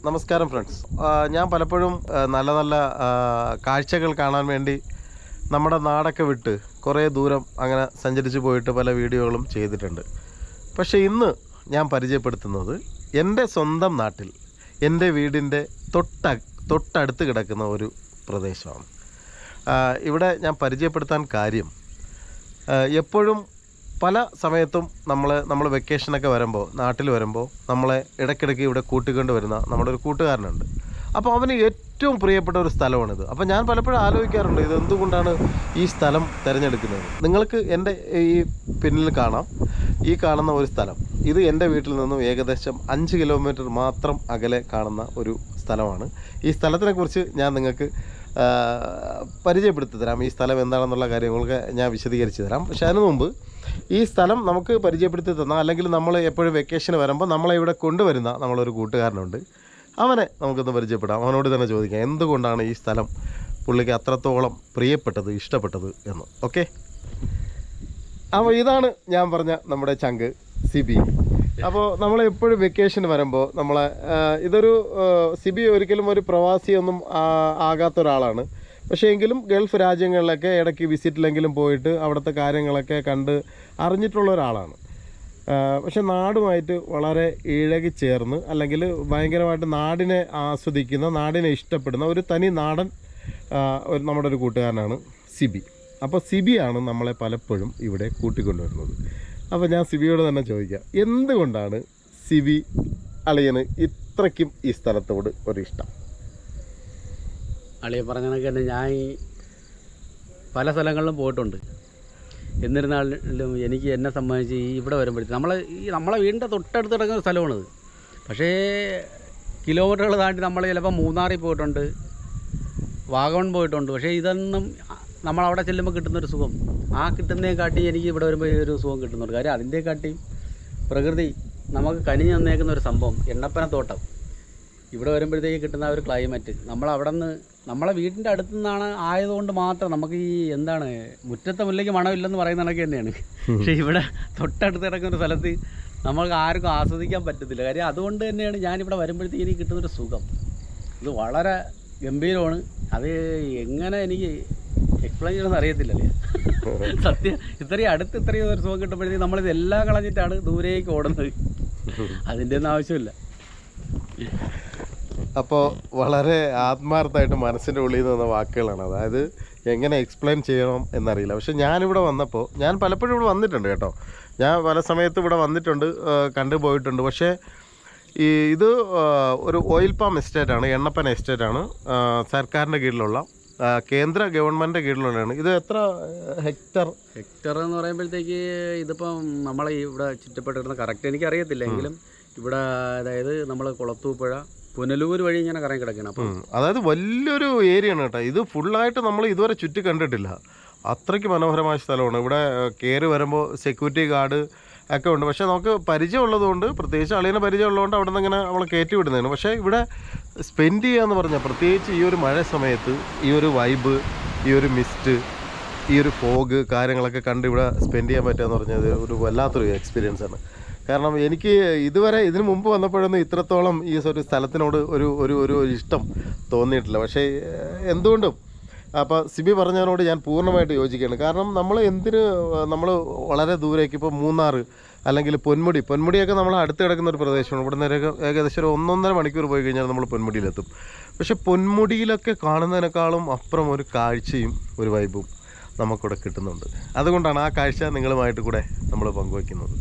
നമസ്കാരം ഫ്രണ്ട്സ്. ഞാൻ പലപ്പോഴും നല്ല നല്ല കാഴ്ചകൾ കാണാൻ വേണ്ടി നമ്മുടെ നാടൊക്കെ വിട്ട് കുറേ ദൂരം അങ്ങനെ സഞ്ചരിച്ച് പോയിട്ട് പല വീഡിയോകളും ചെയ്തിട്ടുണ്ട്. പക്ഷേ ഇന്ന് ഞാൻ പരിചയപ്പെടുത്തുന്നത് എൻ്റെ സ്വന്തം നാട്ടിൽ എൻ്റെ വീടിൻ്റെ തൊട്ടടുത്ത് കിടക്കുന്ന ഒരു പ്രദേശമാണ്. ഇവിടെ ഞാൻ പരിചയപ്പെടുത്താൻ കാര്യം, എപ്പോഴും പല സമയത്തും നമ്മൾ വെക്കേഷനൊക്കെ വരുമ്പോൾ, നാട്ടിൽ വരുമ്പോൾ നമ്മളെ ഇടയ്ക്കിടയ്ക്ക് ഇവിടെ കൂട്ടിക്കൊണ്ട് വരുന്ന നമ്മുടെ ഒരു കൂട്ടുകാരനുണ്ട്. അപ്പോൾ അവന് ഏറ്റവും പ്രിയപ്പെട്ട ഒരു സ്ഥലമാണിത്. അപ്പോൾ ഞാൻ പലപ്പോഴും ആലോചിക്കാറുണ്ട്, ഇത് എന്തുകൊണ്ടാണ് ഈ സ്ഥലം തിരഞ്ഞെടുക്കുന്നത്. നിങ്ങൾക്ക് എൻ്റെ ഈ പിന്നിൽ കാണാം, ഈ കാണുന്ന ഒരു സ്ഥലം, ഇത് എൻ്റെ വീട്ടിൽ നിന്നും ഏകദേശം 5 കിലോമീറ്റർ മാത്രം അകലെ കാണുന്ന ഒരു സ്ഥലമാണ്. ഈ സ്ഥലത്തിനെക്കുറിച്ച് ഞാൻ നിങ്ങൾക്ക് പരിചയപ്പെടുത്തി തരാം. ഈ സ്ഥലം എന്താണെന്നുള്ള കാര്യങ്ങളൊക്കെ ഞാൻ വിശദീകരിച്ച് തരാം. പക്ഷേ അതിനു മുമ്പ് ഈ സ്ഥലം നമുക്ക് പരിചയപ്പെടുത്തി തന്ന, അല്ലെങ്കിൽ നമ്മൾ എപ്പോഴും വെക്കേഷന് വരുമ്പോൾ നമ്മളെ ഇവിടെ കൊണ്ടുവരുന്ന നമ്മളൊരു കൂട്ടുകാരനുണ്ട്. അവനെ നമുക്കൊന്ന് പരിചയപ്പെടാം. അവനോട് തന്നെ ചോദിക്കാം എന്തുകൊണ്ടാണ് ഈ സ്ഥലം പുള്ളിക്ക് അത്രത്തോളം പ്രിയപ്പെട്ടത്, ഇഷ്ടപ്പെട്ടത് എന്ന്. ഓക്കെ, അപ്പോൾ ഇതാണ് ഞാൻ പറഞ്ഞ നമ്മുടെ ചങ്ക് സിബി. അപ്പോൾ നമ്മളെപ്പോഴും വെക്കേഷന് വരുമ്പോൾ ഇതൊരു സിബി ഒരിക്കലും ഒരു പ്രവാസിയൊന്നും ആകാത്ത ഒരാളാണ്. പക്ഷേ എങ്കിലും ഗൾഫ് രാജ്യങ്ങളിലൊക്കെ ഇടയ്ക്ക് വിസിറ്റിലെങ്കിലും പോയിട്ട് അവിടുത്തെ കാര്യങ്ങളൊക്കെ കണ്ട് അറിഞ്ഞിട്ടുള്ള ഒരാളാണ്. പക്ഷെ നാടുമായിട്ട് വളരെ ഇഴകിച്ചേർന്ന്, അല്ലെങ്കിൽ ഭയങ്കരമായിട്ട് നാടിനെ ആസ്വദിക്കുന്ന, നാടിനെ ഇഷ്ടപ്പെടുന്ന ഒരു തനി നാടൻ നമ്മുടെ ഒരു കൂട്ടുകാരനാണ് സിബി. അപ്പോൾ സിബിയാണ് നമ്മളെ പലപ്പോഴും ഇവിടെ കൂട്ടിക്കൊണ്ടുവരുന്നത്. അപ്പോൾ ഞാൻ സിബിയോട് തന്നെ ചോദിക്കാം, എന്തുകൊണ്ടാണ് സിബി അളിയന് ഇത്രയ്ക്കും ഈ സ്ഥലത്തോട് ഒരിഷ്ടം? അളിയെ പറഞ്ഞ കണക്ക് തന്നെ ഞാൻ പല സ്ഥലങ്ങളിലും പോയിട്ടുണ്ട്. എന്നിരുന്നാലും എനിക്ക് എന്നെ സംബന്ധിച്ച് ഇവിടെ വരുമ്പോഴത്തേക്ക് നമ്മളെ വീടിൻ്റെ തൊട്ടടുത്ത് കിടക്കുന്ന സ്ഥലമാണിത്. പക്ഷേ കിലോമീറ്ററുകൾ താണ്ടി നമ്മൾ ചിലപ്പോൾ മൂന്നാറിൽ പോയിട്ടുണ്ട്, വാഗമൺ പോയിട്ടുണ്ട്. പക്ഷേ ഇതൊന്നും നമ്മളവിടെ ചെല്ലുമ്പോൾ കിട്ടുന്നൊരു സുഖം, ആ കിട്ടുന്നതിനെക്കാട്ടി എനിക്ക് ഇവിടെ വരുമ്പോൾ ഒരു സുഖം കിട്ടുന്നുണ്ട്. കാര്യം അതിൻ്റെക്കാട്ടി പ്രകൃതി നമുക്ക് കനിഞ്ഞ് തന്നേക്കുന്ന ഒരു സംഭവം, എണ്ണപ്പനത്തോട്ടം. ഇവിടെ വരുമ്പോഴത്തേക്ക് കിട്ടുന്ന ഒരു ക്ലൈമറ്റ്, നമ്മളെ വീടിൻ്റെ അടുത്തു നിന്നാണ് ആയതുകൊണ്ട് മാത്രം നമുക്ക് ഈ മുറ്റത്തെ മുല്ലയ്ക്ക് മണമില്ലെന്ന് പറയുന്ന കണക്ക് തന്നെയാണ്. പക്ഷേ ഇവിടെ തൊട്ടടുത്ത് കിടക്കുന്ന ഒരു സ്ഥലത്ത് നമ്മൾക്ക് ആർക്കും ആസ്വദിക്കാൻ പറ്റത്തില്ല. കാര്യം അതുകൊണ്ട് തന്നെയാണ് ഞാനിവിടെ വരുമ്പോഴത്തേക്ക് എനിക്ക് കിട്ടുന്നൊരു സുഖം. ഇത് വളരെ ഗംഭീരമാണ്. അത് എങ്ങനെ എനിക്ക് എക്സ്പ്ലെയിൻ ചെയ്യണമെന്ന് അറിയത്തില്ലല്ലേ. സത്യം, ഇത്രയും ഒരു സുഖം കിട്ടുമ്പോഴത്തേക്ക് നമ്മളിത് എല്ലാം കളഞ്ഞിട്ടാണ് ദൂരേക്ക് ഓടുന്നത്. അതിൻ്റെ ഒന്നും ആവശ്യമില്ല. അപ്പോൾ വളരെ ആത്മാർത്ഥമായിട്ട് മനസ്സിൻ്റെ ഉള്ളിൽ നിന്ന് വന്ന വാക്കുകളാണ്. അതായത് എങ്ങനെ എക്സ്പ്ലെയിൻ ചെയ്യണം എന്നറിയില്ല. പക്ഷെ ഞാനിവിടെ വന്നപ്പോൾ, ഞാൻ പലപ്പോഴും ഇവിടെ വന്നിട്ടുണ്ട് കേട്ടോ, ഞാൻ പല സമയത്ത് ഇവിടെ വന്നിട്ടുണ്ട്, കണ്ടുപോയിട്ടുണ്ട്. പക്ഷേ ഇത് ഒരു ഓയിൽ പാം എസ്റ്റേറ്റാണ്, എണ്ണപ്പന എസ്റ്റേറ്റാണ്. സർക്കാരിൻ്റെ കീഴിലുള്ള, കേന്ദ്ര ഗവൺമെൻറ്റിൻ്റെ കീഴിലുള്ളതാണ്. ഇത് എത്ര ഹെക്ടർ എന്ന് പറയുമ്പോഴത്തേക്ക് ഇതിപ്പം നമ്മളെ ഇവിടെ ചുറ്റപ്പെട്ടിരുന്ന കറക്റ്റ് എനിക്കറിയത്തില്ല. എങ്കിലും ഇവിടെ അതായത് നമ്മൾ കുളത്തൂപ്പുഴ, പുനലൂർ വഴി ഇങ്ങനെ കറങ്ങി കിടക്കണം. അപ്പം അതായത് വലിയൊരു ഏരിയ ആണ് കേട്ടോ. ഇത് ഫുള്ളായിട്ട് നമ്മൾ ഇതുവരെ ചുറ്റി കണ്ടിട്ടില്ല. അത്രയ്ക്ക് മനോഹരമായ സ്ഥലമാണ്. ഇവിടെ കയറി വരുമ്പോൾ സെക്യൂരിറ്റി ഗാർഡ് ഒക്കെ ഉണ്ട്. പക്ഷേ നമുക്ക് പരിചയമുള്ളതുകൊണ്ട്, പ്രത്യേകിച്ച് അളിയന് പരിചയമുള്ളതുകൊണ്ട് അവിടെ നിന്ന് ഇങ്ങനെ നമ്മളെ കയറ്റി വിടുന്നതാണ്. പക്ഷേ ഇവിടെ സ്പെൻഡ് ചെയ്യുക എന്ന് പറഞ്ഞാൽ, പ്രത്യേകിച്ച് ഈ ഒരു മഴ സമയത്ത് ഈ ഒരു വൈബ്, ഈ ഒരു മിസ്റ്റ്, ഈ ഒരു ഫോഗ് കാര്യങ്ങളൊക്കെ കണ്ട് ഇവിടെ സ്പെൻഡ് ചെയ്യാൻ പറ്റുക എന്ന് പറഞ്ഞത് ഒരു വല്ലാത്തൊരു എക്സ്പീരിയൻസ് ആണ്. കാരണം എനിക്ക് ഇതിനു മുമ്പ് വന്നപ്പോഴൊന്നും ഇത്രത്തോളം ഈ ഒരു സ്ഥലത്തിനോട് ഒരു ഇഷ്ടം തോന്നിയിട്ടില്ല. പക്ഷേ എന്തുകൊണ്ടും അപ്പോൾ സിബി പറഞ്ഞതിനോട് ഞാൻ പൂർണ്ണമായിട്ട് യോജിക്കുകയാണ്. കാരണം നമ്മൾ വളരെ ദൂരേക്ക്, ഇപ്പോൾ മൂന്നാർ അല്ലെങ്കിൽ പൊന്മുടിയൊക്കെ നമ്മൾ അടുത്ത് കിടക്കുന്ന ഒരു പ്രദേശമാണ്. ഇവിടെ നിന്ന് ഏകദേശം ഒരു 1.5 മണിക്കൂർ പോയി കഴിഞ്ഞാൽ നമ്മൾ പൊന്മുടിയിലെത്തും. പക്ഷെ പൊന്മുടിയിലൊക്കെ കാണുന്നതിനേക്കാളും അപ്പുറം ഒരു കാഴ്ചയും ഒരു വൈബും നമുക്കിവിടെ കിട്ടുന്നുണ്ട്. അതുകൊണ്ടാണ് ആ കാഴ്ച നിങ്ങളുമായിട്ട് കൂടെ നമ്മൾ പങ്കുവയ്ക്കുന്നത്.